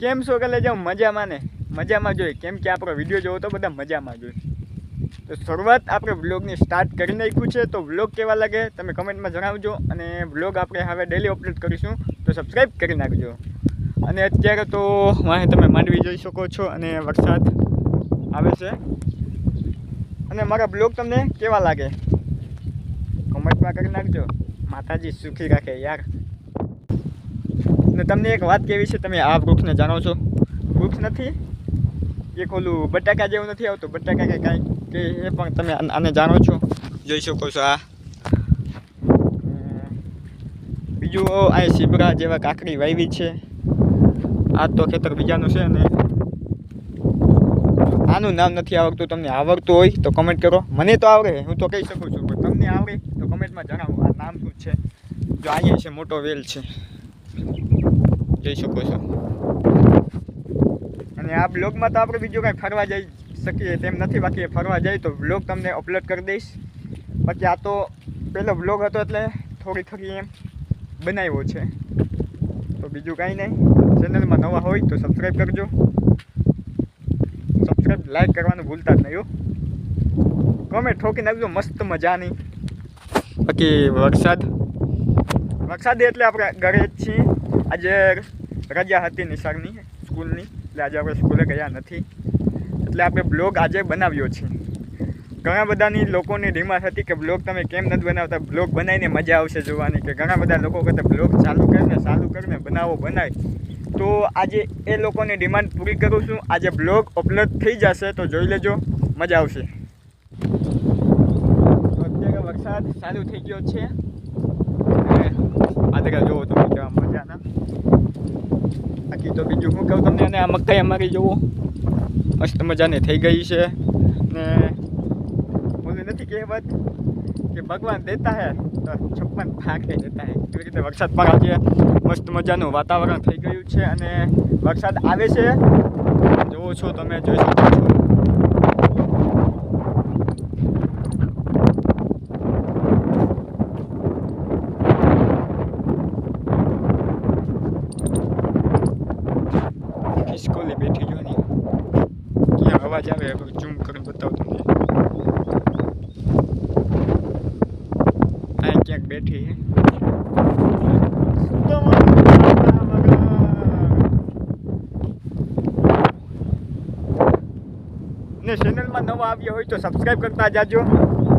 કેમ છો કે જાઉં મજામાં ને મજામાં જોઈએ, કેમ કે આપણો વિડીયો જોવો તો બધા મજામાં જોઈએ. તો શરૂઆત આપણે વ્લોગની સ્ટાર્ટ કરી નાખ્યું છે. તો વ્લોગ કેવા લાગે તમે કમેન્ટમાં જણાવજો. અને વ્લોગ આપણે હવે ડેલી અપલોડ કરીશું, તો સબસ્ક્રાઈબ કરી નાખજો. અને અત્યારે તો વાંહે તમે માંડવી જોઈ શકો છો અને વરસાદ આવે છે. અને મારા બ્લોગ તમને કેવા લાગે કમેન્ટમાં કરી નાખજો. માતાજી સુખી રાખે યાર. અને તમને એક વાત કેવી છે, તમે આ વૃક્ષને જાણો છો? વૃક્ષ નથી, એક ઓલું બટાકા જેવું નથી આવતું, બટાકા કે કાંઈ કે એ પણ તમે આને જાણો છો, જોઈ શકો છો. આ બીજું આ સીબરા જેવા કાકડી વાવી છે. આ તો ખેતર બીજાનું છે. અને આનું નામ નથી આવડતું, તમને આવડતું હોય તો કમેન્ટ કરો. મને તો આવડે, હું તો કહી શકું છું, પણ તમને આવડે તો કમેન્ટમાં જણાવો આ નામ શું છે. જો અહીંયા છે મોટો વેલ છે, જોઈ શકો છો. અને આ બ્લોગમાં તો આપણે બીજું કાંઈ ફરવા જઈ શકીએ તેમ નથી, બાકી ફરવા જાય તો બ્લોગ તમને અપલોડ કરી દઈશ. બાકી આ તો પહેલો બ્લોગ હતો એટલે થોડી થોડી એમ બનાવ્યો છે. તો બીજું કાંઈ નહીં. ચેનલમાં નવા હોય તો સબસ્ક્રાઈબ કરજો. સબસ્ક્રાઈબ લાઈક કરવાનું ભૂલતા જ નહીં હો. કમેન્ટ ઠોકી નાખજો મસ્ત મજાની. બાકી વરસાદ એટલે આપણે ઘરે જ છીએ. આજે રજા હતી નિશાળની સ્કૂલની, એટલે આજે આપણે સ્કૂલે ગયા નથી. એટલે આપણે બ્લોગ આજે બનાવ્યો છે. ઘણા બધાની લોકોની ડિમાન્ડ હતી કે બ્લોગ તમે કેમ નથી બનાવતા, બ્લોગ બનાવીને મજા આવશે જોવાની. કે ઘણા બધા લોકો કહેતા બ્લોગ ચાલુ કરીને બનાય. તો આજે એ લોકોની ડિમાન્ડ પૂરી કરું છું. આજે બ્લોગ અપલોડ થઈ જશે તો જોઈ લેજો, મજા આવશે. તો અત્યારે વરસાદ ચાલુ થઈ ગયો છે. આ જોવો તમે કેવા મજાના. બાકી તો બીજું શું કહું તમને. અને આ મકાઈ અમારી જોવો મસ્ત મજાની થઈ ગઈ છે. ને બોલું નથી કહેવત કે ભગવાન દેતા હે તો 56 ભાગ દેતા હે, એવી રીતે વરસાદ પણ આજે મસ્ત મજાનું વાતાવરણ થઈ ગયું છે. અને વરસાદ આવે છે, જોવો છો તમે, જોઈ શકો છો. ખિસકોલી બેઠી જો ને, ક્યાં અવાજ આવે ઝૂમ કરીને બતાવો તમને. અહીં ક્યાંક બેઠી હે. ને ચેનલમાં નવા આવ્યા હોય તો સબસ્ક્રાઈબ કરતા જાજો,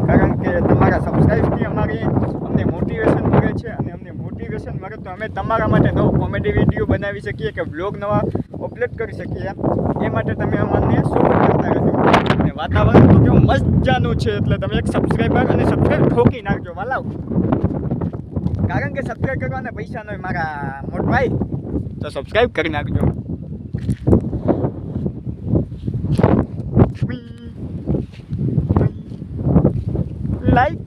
કારણ કે તમારા સબસ્ક્રાઈબથી અમને મોટિવેશન મળે છે. અને અમને મોટિવેશન મળે તો અમે તમારા માટે નવો કોમેડી વિડીયો બનાવી શકીએ, કે બ્લોગ નવા અપલોડ કરી શકીએ. એ માટે તમે અમને સપોર્ટ કરતા રહેજો. અને વાતાવરણ તો કેવું મજાનું છે, એટલે તમે એક સબસ્ક્રાઈબર અને સબસ્ક્રાઈબ ઠોકી નાખજો વાલાવ, કારણ કે સબસ્ક્રાઈબ કરવાના પૈસા ન હોય મારા મોટભાઈ, તો સબસ્ક્રાઈબ કરી નાખજો. લાઈક,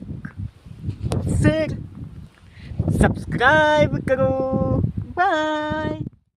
શેર, સબસ્ક્રાઈબ કરો. બાય.